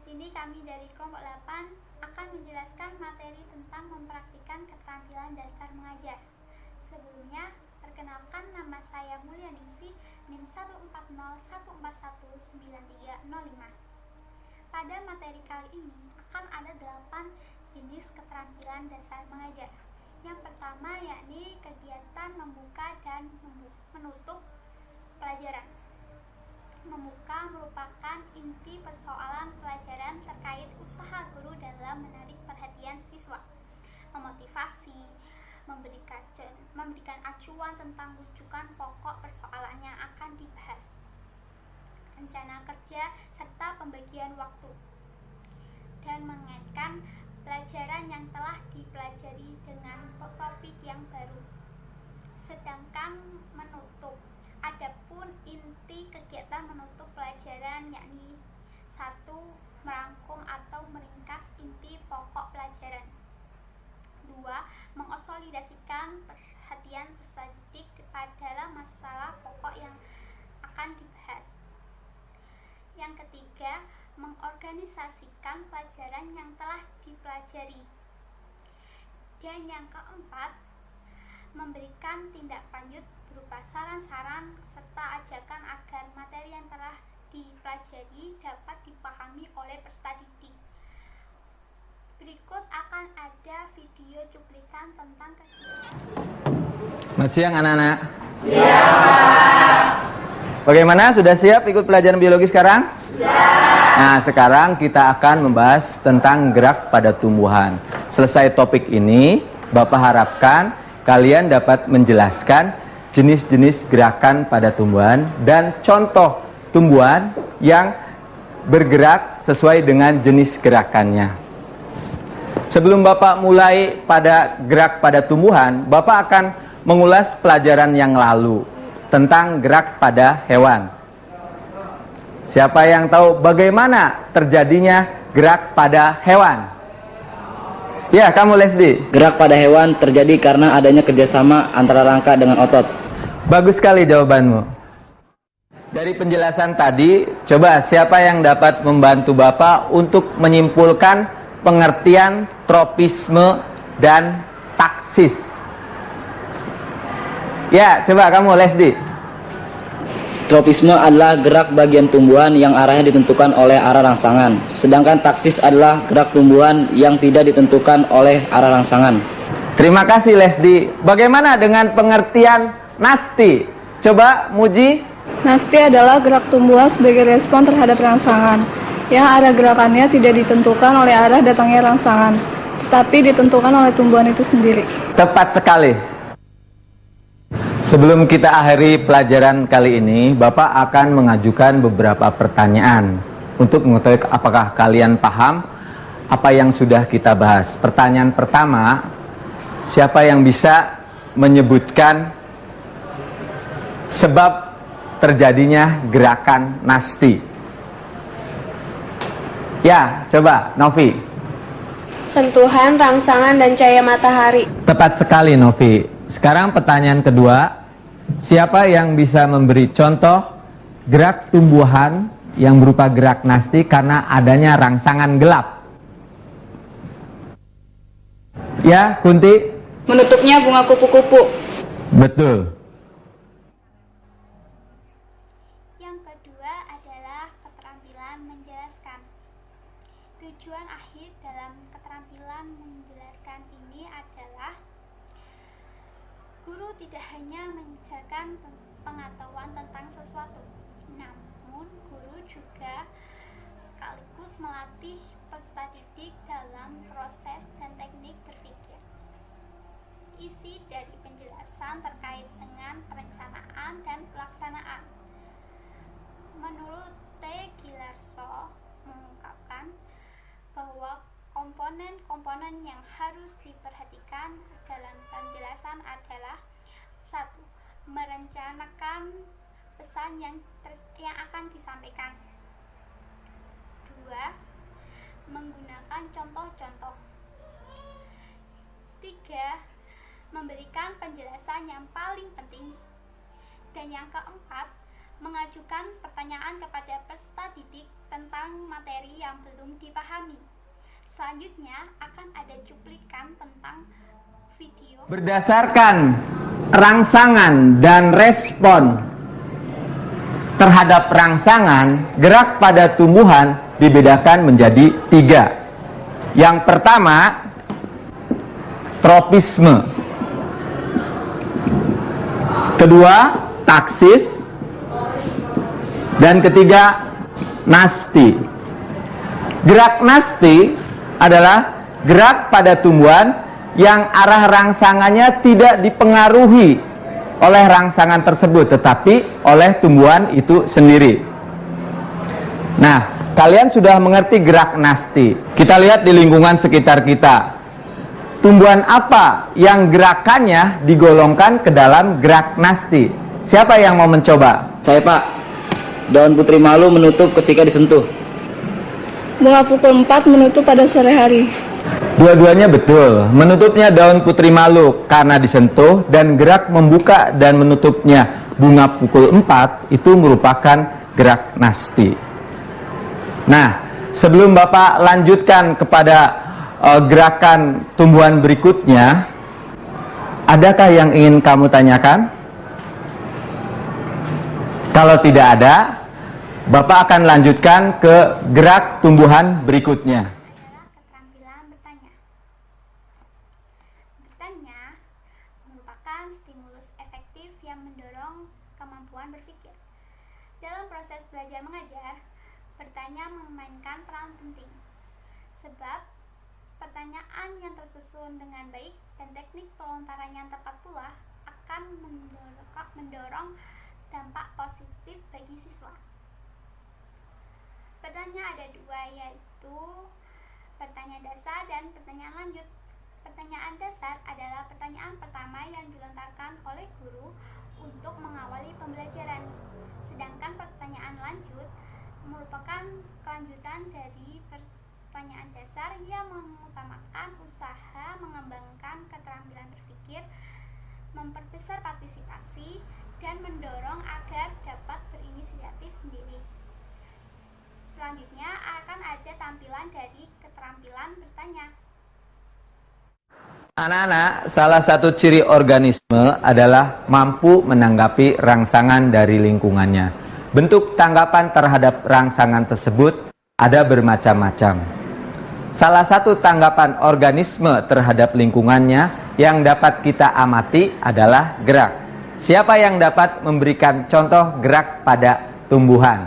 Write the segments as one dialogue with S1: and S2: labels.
S1: sini kami dari kelompok 8 akan menjelaskan materi tentang mempraktikkan keterampilan dasar mengajar. Sebelumnya, perkenalkan, nama saya Mulyaningsih, NIM 14014193005. Pada materi kali ini akan ada 8 jenis keterampilan dasar mengajar. Yang pertama yakni kegiatan membuka dan menutup pelajaran. Membuka merupakan inti persoalan pelajaran terkait usaha guru dalam menarik perhatian siswa, memotivasi, memberikan acuan tentang rujukan pokok persoalan yang akan dibahas, rencana kerja, serta pembagian waktu, dan mengaitkan pelajaran yang telah dipelajari dengan topik yang baru. Sedangkan menutup, adapun inti kegiatan menutup pelajaran yakni 1. Merangkum atau meringkas inti pokok pelajaran. 2. Mengonsolidasikan perhatian peserta didik pada masalah pokok yang akan dibahas. Yang ketiga, mengorganisasikan pelajaran yang telah dipelajari. Dan yang keempat, memberikan tindak lanjut berupa saran-saran serta ajakan agar materi yang telah dipelajari dapat dipahami oleh peserta didik. Berikut akan ada video cuplikan tentang kegiatan.
S2: Selamat siang anak-anak.
S3: Siap.
S2: Bagaimana? Sudah siap ikut pelajaran biologi sekarang?
S3: Siap.
S2: Nah, sekarang kita akan membahas tentang gerak pada tumbuhan. Selesai topik ini, Bapak harapkan kalian dapat menjelaskan jenis-jenis gerakan pada tumbuhan dan contoh tumbuhan yang bergerak sesuai dengan jenis gerakannya. Sebelum Bapak mulai pada gerak pada tumbuhan, Bapak akan mengulas pelajaran yang lalu tentang gerak pada hewan. Siapa yang tahu bagaimana terjadinya gerak pada hewan? Ya, kamu Lesdi.
S4: Gerak pada hewan terjadi karena adanya kerjasama antara rangka dengan otot.
S2: Bagus sekali jawabanmu. Dari penjelasan tadi, coba siapa yang dapat membantu Bapak untuk menyimpulkan pengertian tropisme dan taksis? Ya, coba kamu Lesdi.
S4: Tropisme adalah gerak bagian tumbuhan yang arahnya ditentukan oleh arah rangsangan. Sedangkan taksis adalah gerak tumbuhan yang tidak ditentukan oleh arah rangsangan.
S2: Terima kasih Lesdi. Bagaimana dengan pengertian nasti? Coba Muji.
S5: Nasti adalah gerak tumbuhan sebagai respon terhadap rangsangan, yang arah gerakannya tidak ditentukan oleh arah datangnya rangsangan, tetapi ditentukan oleh tumbuhan itu sendiri.
S2: Tepat sekali. Sebelum kita akhiri pelajaran kali ini, Bapak akan mengajukan beberapa pertanyaan untuk mengetahui apakah kalian paham apa yang sudah kita bahas. Pertanyaan pertama, siapa yang bisa menyebutkan sebab terjadinya gerakan nasti? Ya, coba Novi.
S6: Sentuhan, rangsangan, dan cahaya matahari.
S2: Tepat sekali Novi. Sekarang pertanyaan kedua, siapa yang bisa memberi contoh gerak tumbuhan yang berupa gerak nasti karena adanya rangsangan gelap? Ya, Kunti.
S6: Menutupnya bunga kupu-kupu.
S2: Betul.
S1: Yang kedua adalah keterampilan menjelaskan. Tujuan akhir dalam keterampilan menjelaskan ini adalah guru tidak hanya mengajarkan pengetahuan tentang sesuatu, namun guru juga sekaligus melatih peserta didik dalam proses dan teknik berpikir. Isi dari penjelasan terkait dengan perencanaan dan pelaksanaan. Menurut T. Gilarso mengungkapkan bahwa komponen-komponen yang harus diperhatikan dalam penjelasan adalah 1. Merencanakan pesan yang akan disampaikan. 2. Menggunakan contoh-contoh. 3. Memberikan penjelasan yang paling penting. Dan yang keempat, mengajukan pertanyaan kepada peserta didik tentang materi yang belum dipahami. Selanjutnya akan ada cuplikan tentang video.
S2: Berdasarkan rangsangan dan respon terhadap rangsangan, gerak pada tumbuhan dibedakan menjadi 3. Yang pertama, tropisme. Kedua, taksis. Dan ketiga, nasti. Gerak nasti adalah gerak pada tumbuhan yang arah rangsangannya tidak dipengaruhi oleh rangsangan tersebut, tetapi oleh tumbuhan itu sendiri. Nah, kalian sudah mengerti gerak nasti. Kita lihat di lingkungan sekitar kita. Tumbuhan apa yang gerakannya digolongkan ke dalam gerak nasti? Siapa yang mau mencoba?
S4: Saya, Pak. Daun putri malu menutup ketika disentuh.
S5: Bunga pukul 4 menutup pada sore hari.
S2: Dua-duanya betul. Menutupnya daun putri malu karena disentuh, dan gerak membuka dan menutupnya bunga pukul 4 itu merupakan gerak nasti. Nah, sebelum Bapak lanjutkan kepada gerakan tumbuhan berikutnya, adakah yang ingin kamu tanyakan? Kalau tidak ada, Bapak akan lanjutkan ke gerak tumbuhan berikutnya.
S1: Adalah keterampilan bertanya. Bertanya merupakan stimulus efektif yang mendorong kemampuan berpikir. Dalam proses belajar mengajar, bertanya memainkan peran penting. Sebab pertanyaan yang tersusun dengan baik dan teknik pelontaran yang tepat pula akan mendorong dampak positif bagi siswa. Pertanyaan ada 2, yaitu pertanyaan dasar dan pertanyaan lanjut. Pertanyaan dasar adalah pertanyaan pertama yang dilontarkan oleh guru untuk mengawali pembelajaran. Sedangkan pertanyaan lanjut merupakan kelanjutan dari pertanyaan dasar yang mengutamakan usaha mengembangkan keterampilan berpikir, memperbesar partisipasi, dan mendorong agar dapat berinisiatif sendiri. Selanjutnya akan ada tampilan dari keterampilan bertanya.
S2: Anak-anak, salah satu ciri organisme adalah mampu menanggapi rangsangan dari lingkungannya. Bentuk tanggapan terhadap rangsangan tersebut ada bermacam-macam. Salah satu tanggapan organisme terhadap lingkungannya yang dapat kita amati adalah gerak. Siapa yang dapat memberikan contoh gerak pada tumbuhan?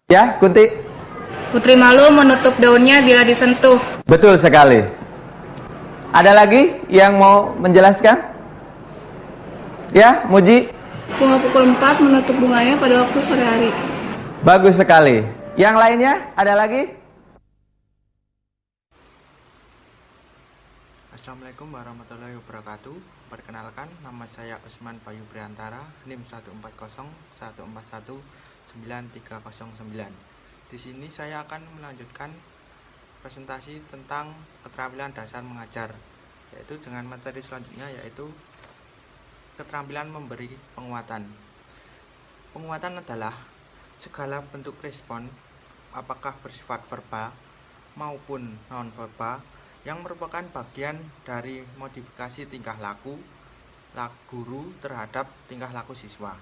S2: Ya, Kunti?
S6: Putri malu menutup daunnya bila disentuh.
S2: Betul sekali. Ada lagi yang mau menjelaskan? Ya, Muji?
S5: Bunga pukul 4 menutup bunganya pada waktu sore hari.
S2: Bagus sekali. Yang lainnya ada lagi?
S7: Assalamualaikum warahmatullahi wabarakatuh. Perkenalkan, nama saya Usman Bayu Priantara, NIM 14014193009. Di sini saya akan melanjutkan presentasi tentang keterampilan dasar mengajar, yaitu dengan materi selanjutnya, yaitu keterampilan memberi penguatan. Penguatan adalah segala bentuk respon, apakah bersifat verbal maupun non-verbal, yang merupakan bagian dari modifikasi tingkah laku guru terhadap tingkah laku siswa,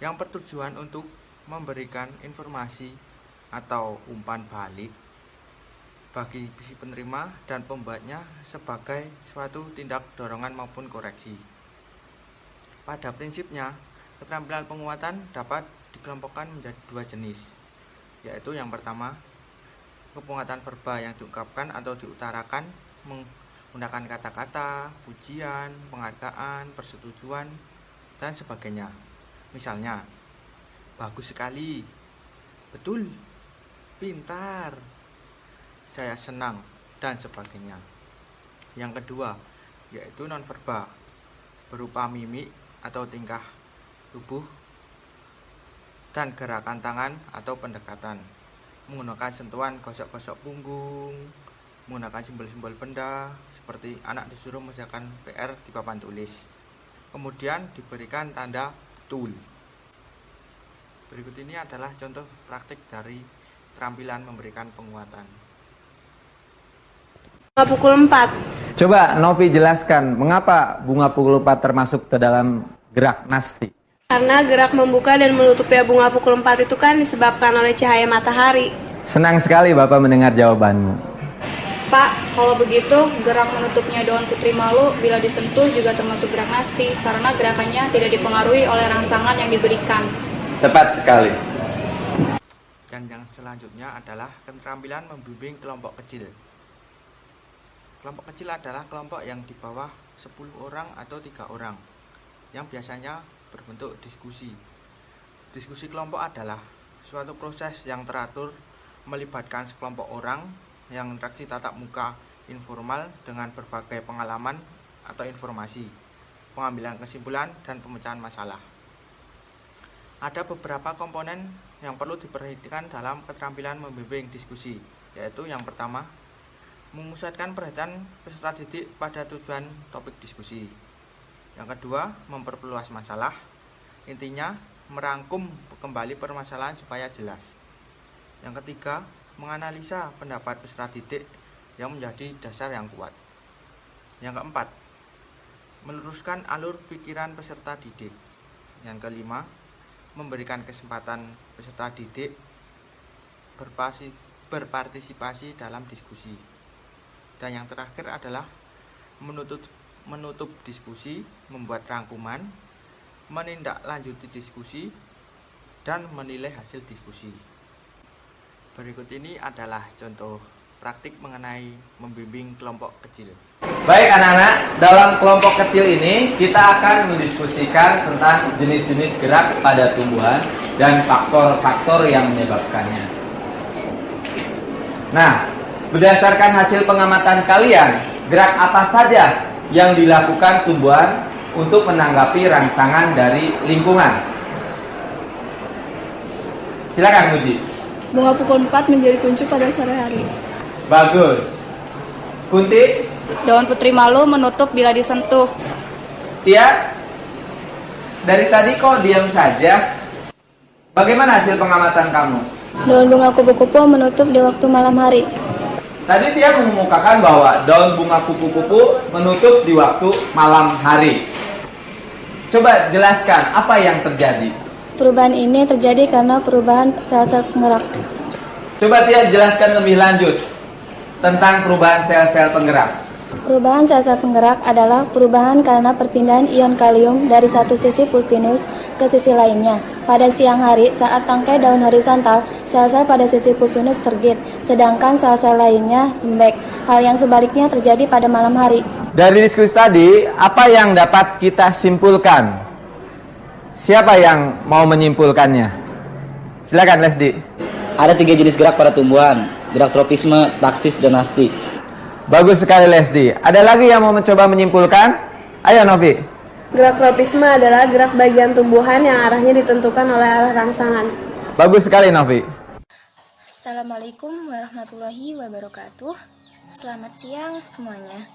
S7: yang bertujuan untuk memberikan informasi atau umpan balik bagi si penerima dan pembuatnya sebagai suatu tindak dorongan maupun koreksi. Pada prinsipnya, keterampilan penguatan dapat dikelompokkan menjadi 2 jenis, yaitu yang pertama, penguatan verbal yang diungkapkan atau diutarakan menggunakan kata-kata, pujian, penghargaan, persetujuan, dan sebagainya. Misalnya, bagus sekali, betul, pintar, saya senang, dan sebagainya. Yang kedua, yaitu nonverbal, berupa mimik atau tingkah tubuh dan gerakan tangan atau pendekatan, menggunakan sentuhan gosok-gosok punggung, menggunakan simbol-simbol benda seperti anak disuruh mengerjakan PR di papan tulis. kemudian diberikan tanda betul. Berikut ini adalah contoh praktik dari keterampilan memberikan penguatan.
S8: Bunga pukul 4.
S2: Coba Novi jelaskan mengapa bunga pukul 4 termasuk ke dalam gerak nasti.
S8: Karena gerak membuka dan menutupnya bunga pukul 4 itu kan disebabkan oleh cahaya matahari.
S2: Senang sekali Bapak mendengar jawabanmu.
S6: Pak, kalau begitu gerak menutupnya daun putri malu bila disentuh juga termasuk gerak nasti karena gerakannya tidak dipengaruhi oleh rangsangan yang diberikan.
S2: Tepat sekali.
S7: Dan yang selanjutnya adalah keterampilan membimbing kelompok kecil. Kelompok kecil adalah kelompok yang di bawah 10 orang atau 3 orang yang biasanya berbentuk diskusi. Diskusi kelompok adalah suatu proses yang teratur melibatkan sekelompok orang yang interaksi tatap muka informal dengan berbagai pengalaman atau informasi, pengambilan kesimpulan, dan pemecahan masalah. Ada beberapa komponen yang perlu diperhatikan dalam keterampilan membimbing diskusi, yaitu yang pertama, memusatkan perhatian peserta didik pada tujuan topik diskusi. Yang kedua, memperluas masalah, intinya merangkum kembali permasalahan supaya jelas. Yang ketiga, menganalisa pendapat peserta didik yang menjadi dasar yang kuat. Yang keempat, meluruskan alur pikiran peserta didik. Yang kelima, memberikan kesempatan peserta didik berpartisipasi dalam diskusi. Dan yang terakhir adalah menutup diskusi, membuat rangkuman, menindaklanjuti diskusi, dan menilai hasil diskusi. Berikut ini adalah contoh praktik mengenai membimbing kelompok kecil.
S2: Baik anak-anak, dalam kelompok kecil ini kita akan mendiskusikan tentang jenis-jenis gerak pada tumbuhan dan faktor-faktor yang menyebabkannya. Nah, berdasarkan hasil pengamatan kalian, gerak apa saja yang dilakukan tumbuhan untuk menanggapi rangsangan dari lingkungan? Silakan Muji.
S5: Bunga pukul 4 menjadi kunci pada sore hari.
S2: Bagus. Kunti?
S6: Daun putri malu menutup bila disentuh.
S2: Tia? Dari tadi kok diam saja? Bagaimana hasil pengamatan kamu?
S5: Daun bunga kupu-kupu menutup di waktu malam hari.
S2: Tadi Tia mengemukakan bahwa daun bunga kupu-kupu menutup di waktu malam hari. Coba jelaskan apa yang terjadi.
S5: Perubahan ini terjadi karena perubahan sel-sel penggerak.
S2: Coba Tia jelaskan lebih lanjut tentang perubahan sel-sel penggerak.
S5: Perubahan sel-sel penggerak adalah perubahan karena perpindahan ion kalium dari satu sisi pulpinus ke sisi lainnya. Pada siang hari, saat tangkai daun horizontal, sel-sel pada sisi pulpinus tergit, sedangkan sel-sel lainnya lembek. Hal yang sebaliknya terjadi pada malam hari.
S2: Dari diskusi tadi, apa yang dapat kita simpulkan? Siapa yang mau menyimpulkannya? Silakan Lesdi.
S4: Ada 3 jenis gerak pada tumbuhan, gerak tropisme, taksis, dan nasti.
S2: Bagus sekali Lesdi. Ada lagi yang mau mencoba menyimpulkan? Ayo Novi.
S8: Gerak tropisme adalah gerak bagian tumbuhan yang arahnya ditentukan oleh arah rangsangan.
S2: Bagus sekali Novi.
S9: Assalamualaikum warahmatullahi wabarakatuh. Selamat siang semuanya.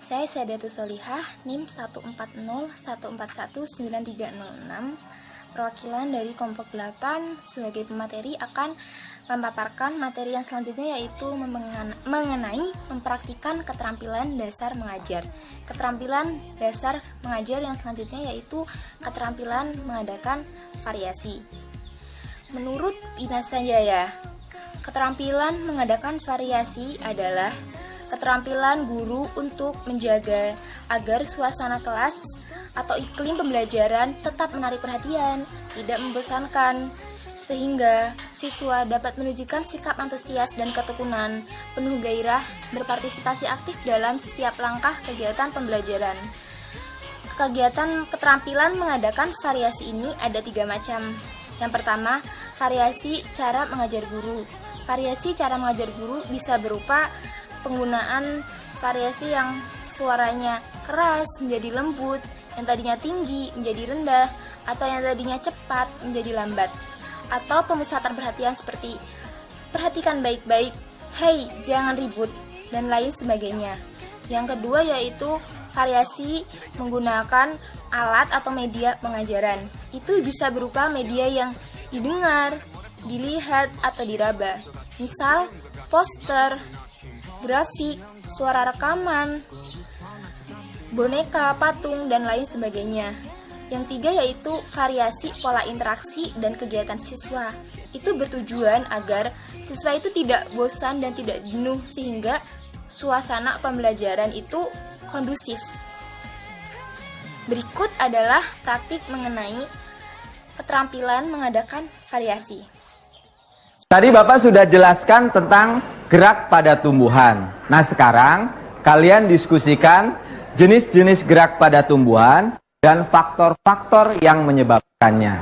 S9: Saya Sadatus Solihah, NIM 140141936, perwakilan dari kelompok 8 sebagai pemateri akan memaparkan materi yang selanjutnya, yaitu mengenai mempraktikkan keterampilan dasar mengajar. Keterampilan dasar mengajar yang selanjutnya yaitu keterampilan mengadakan variasi. Menurut Ina Sanjaya, keterampilan mengadakan variasi adalah keterampilan guru untuk menjaga agar suasana kelas atau iklim pembelajaran tetap menarik perhatian, tidak membosankan, sehingga siswa dapat menunjukkan sikap antusias dan ketekunan, penuh gairah, berpartisipasi aktif dalam setiap langkah kegiatan pembelajaran. Kegiatan keterampilan mengadakan variasi ini ada 3 macam. Yang pertama, variasi cara mengajar guru. Variasi cara mengajar guru bisa berupa penggunaan variasi yang suaranya keras menjadi lembut, yang tadinya tinggi menjadi rendah, atau yang tadinya cepat menjadi lambat. Atau pemusatan perhatian seperti perhatikan baik-baik, hei jangan ribut, dan lain sebagainya. Yang kedua yaitu variasi menggunakan alat atau media pengajaran. Itu bisa berupa media yang didengar, dilihat, atau diraba. Misal, poster, grafik, suara rekaman, boneka, patung, dan lain sebagainya. Yang tiga yaitu variasi pola interaksi dan kegiatan siswa. Itu bertujuan agar siswa itu tidak bosan dan tidak jenuh sehingga suasana pembelajaran itu kondusif. Berikut adalah praktik mengenai keterampilan mengadakan variasi.
S2: Tadi Bapak sudah jelaskan tentang gerak pada tumbuhan. Nah, sekarang kalian diskusikan jenis-jenis gerak pada tumbuhan dan faktor-faktor yang menyebabkannya.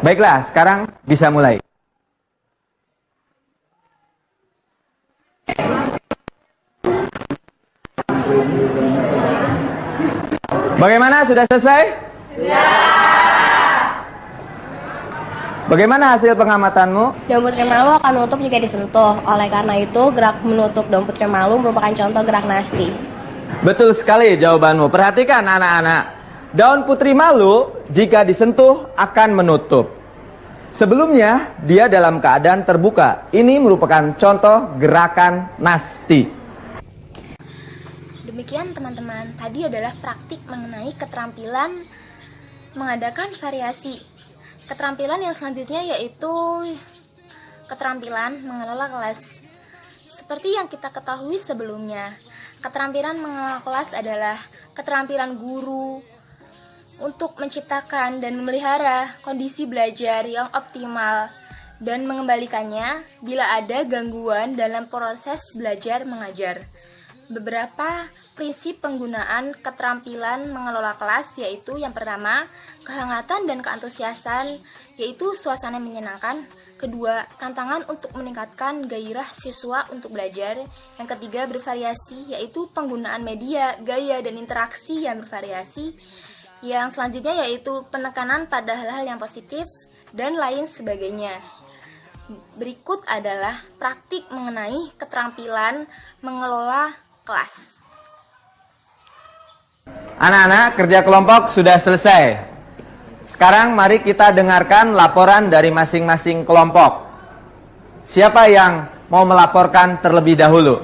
S2: Baiklah, sekarang bisa mulai. Bagaimana, sudah selesai? Bagaimana hasil pengamatanmu?
S10: Daun putri malu akan menutup jika disentuh. Oleh karena itu, gerak menutup daun putri malu merupakan contoh gerak nasti.
S2: Betul sekali jawabanmu. Perhatikan anak-anak. Daun putri malu jika disentuh akan menutup. Sebelumnya dia dalam keadaan terbuka. Ini merupakan contoh gerakan nasti.
S9: Demikian teman-teman, tadi adalah praktik mengenai keterampilan mengadakan variasi. Keterampilan yang selanjutnya yaitu keterampilan mengelola kelas. Seperti yang kita ketahui sebelumnya, keterampilan mengelola kelas adalah keterampilan guru untuk menciptakan dan memelihara kondisi belajar yang optimal dan mengembalikannya bila ada gangguan dalam proses belajar mengajar. Beberapa prinsip penggunaan keterampilan mengelola kelas yaitu yang pertama, kehangatan dan keantusiasan, yaitu suasana menyenangkan. Kedua, tantangan untuk meningkatkan gairah siswa untuk belajar. Yang ketiga, bervariasi, yaitu penggunaan media, gaya, dan interaksi yang bervariasi. Yang selanjutnya yaitu penekanan pada hal-hal yang positif dan lain sebagainya. Berikut adalah praktik mengenai keterampilan mengelola kelas.
S2: Anak-anak, kerja kelompok sudah selesai. Sekarang mari kita dengarkan laporan dari masing-masing kelompok. Siapa yang mau melaporkan terlebih dahulu?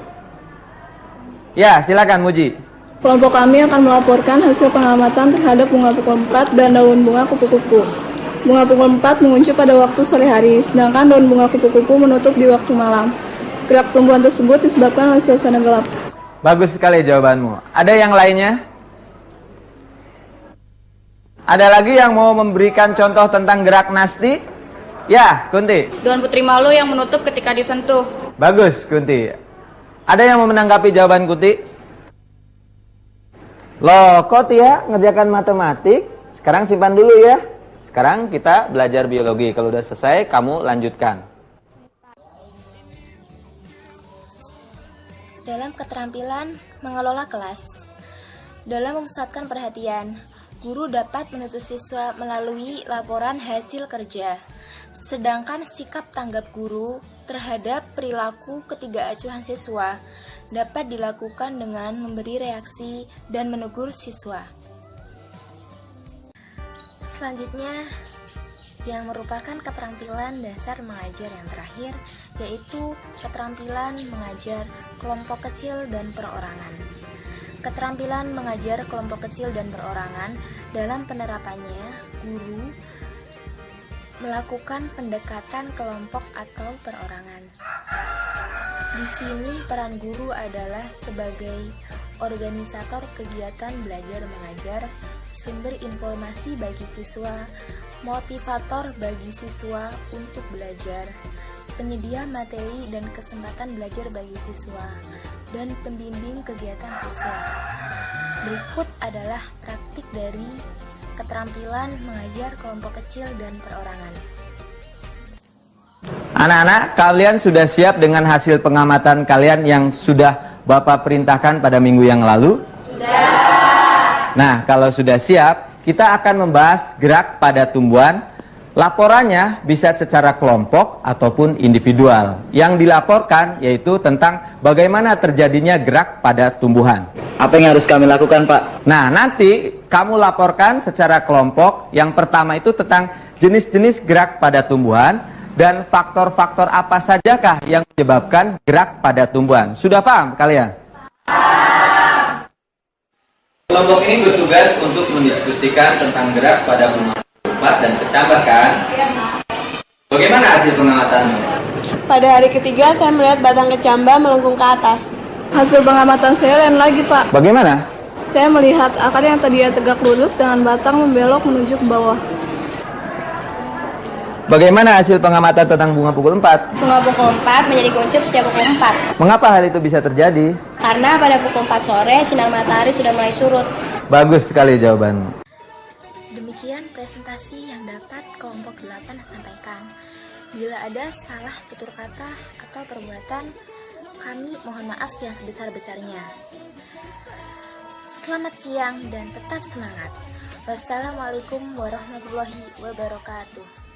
S2: Ya, silakan Muji.
S11: Kelompok kami akan melaporkan hasil pengamatan terhadap bunga pukul 4 dan daun bunga kupu-kupu. Bunga pukul 4 menguncup pada waktu sore hari, sedangkan daun bunga kupu-kupu menutup di waktu malam. Gerak tumbuhan tersebut disebabkan oleh suasana gelap.
S2: Bagus sekali jawabanmu. Ada yang lainnya? Ada lagi yang mau memberikan contoh tentang gerak nasti? Ya, Kunti.
S6: Daun putri malu yang menutup ketika disentuh.
S2: Bagus, Kunti. Ada yang mau menanggapi jawaban Kunti? Loh, kok Tia ngerjakan matematik? Sekarang simpan dulu ya. Sekarang kita belajar biologi. Kalau udah selesai, kamu lanjutkan.
S9: Dalam keterampilan mengelola kelas, dalam memusatkan perhatian, guru dapat menuntut siswa melalui laporan hasil kerja. Sedangkan sikap tanggap guru terhadap perilaku ketiga acuan siswa dapat dilakukan dengan memberi reaksi dan menegur siswa. Selanjutnya, yang merupakan keterampilan dasar mengajar yang terakhir, yaitu keterampilan mengajar kelompok kecil dan perorangan. Keterampilan mengajar kelompok kecil dan perorangan, dalam penerapannya, guru melakukan pendekatan kelompok atau perorangan. Di sini peran guru adalah sebagai organisator kegiatan belajar mengajar, sumber informasi bagi siswa, motivator bagi siswa untuk belajar, penyedia materi dan kesempatan belajar bagi siswa, dan pembimbing kegiatan siswa. Berikut adalah praktik dari keterampilan mengajar kelompok kecil dan perorangan.
S2: Anak-anak, kalian sudah siap dengan hasil pengamatan kalian yang sudah Bapak perintahkan pada minggu yang lalu? Sudah. Nah, kalau sudah siap, kita akan membahas gerak pada tumbuhan. Laporannya bisa secara kelompok ataupun individual. Yang dilaporkan yaitu tentang bagaimana terjadinya gerak pada tumbuhan.
S4: Apa yang harus kami lakukan, Pak?
S2: Nah, nanti kamu laporkan secara kelompok. Yang pertama itu tentang jenis-jenis gerak pada tumbuhan dan faktor-faktor apa sajakah yang menyebabkan gerak pada tumbuhan. Sudah paham kalian? Kelompok ini bertugas untuk mendiskusikan tentang gerak pada bunga keempat dan kecambah, kan? Bagaimana hasil pengamatanmu?
S8: Pada hari ketiga, saya melihat batang kecambah melengkung ke atas.
S11: Hasil pengamatan saya lain lagi, Pak.
S2: Bagaimana?
S11: Saya melihat akar yang tadinya tegak lurus dengan batang membelok menuju ke bawah.
S2: Bagaimana hasil pengamatan tentang bunga pukul 4?
S10: Bunga pukul 4 menjadi kuncup sejak pukul 4.
S2: Mengapa hal itu bisa terjadi?
S10: Karena pada pukul 4 sore, sinar matahari sudah mulai surut.
S2: Bagus sekali jawabanmu.
S9: Demikian presentasi yang dapat kelompok 8 sampaikan. Bila ada salah tutur kata atau perbuatan, kami mohon maaf yang sebesar-besarnya. Selamat siang dan tetap semangat. Wassalamualaikum warahmatullahi wabarakatuh.